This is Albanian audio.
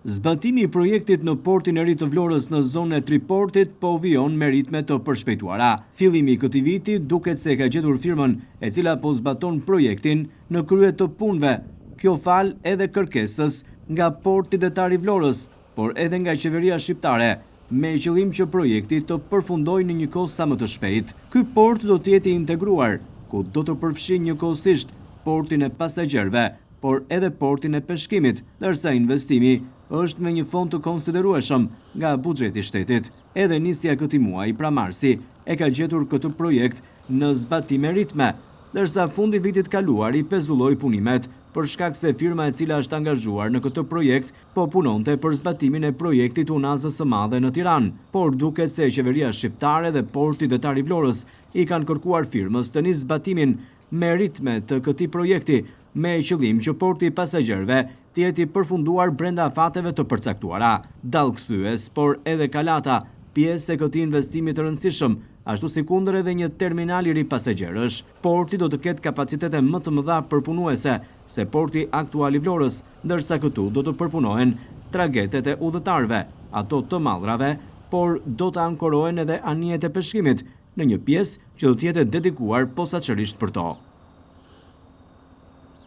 Zbatimi i projektit në portin e ri të Vlorës në zonën e Triportit po vijon me ritme të përshpejtuara. Fillimi i këtij viti duket se ka gjetur firmën e cila po zbaton projektin në krye të punëve. Kjo fal edhe kërkesës nga porti detar i Vlorës, por edhe nga qeveria shqiptare, me qëllim që projekti të përfundojë në një kohë sa më të shpejtë. Ky port do të jetë i integruar, ku do të përfshijë njëkohësisht portin e pasagjerëve, por edhe portin e peshkimit, ndërsa investimi është me një fond të konsiderueshëm nga buxheti i shtetit. Edhe nisja këtij muaji, pra marsi, e ka gjetur këtë projekt në zbatim me ritme, ndërsa fundi vitit kaluar i pezulloi punimet për shkak se firma e cila është angazhuar në këtë projekt po punonte për zbatimin e projektit Unazës së Madhe në Tiranë, por duket se qeveria shqiptare dhe porti detar i Vlorës i kanë kërkuar firmës të nisë zbatimin me ritme të këtij projekti, me qëllim që porti i pasagjerëve të jetë i përfunduar brenda fateve të përcaktuara. Dallkthyes, por edhe kalata, pjesë e këtij investimi të rëndësishëm, ashtu si kundër edhe një terminal i ri pasagjerësh. Porti do të ketë kapacitete më të mëdha përpunuese se porti aktual i Vlorës, ndërsa këtu do të përpunohen tragetet e udhëtarëve, ato të mallrave, por do të ankorohen edhe anijet e peshkimit në një pjesë që do të jetë dedikuar posaçërisht për to.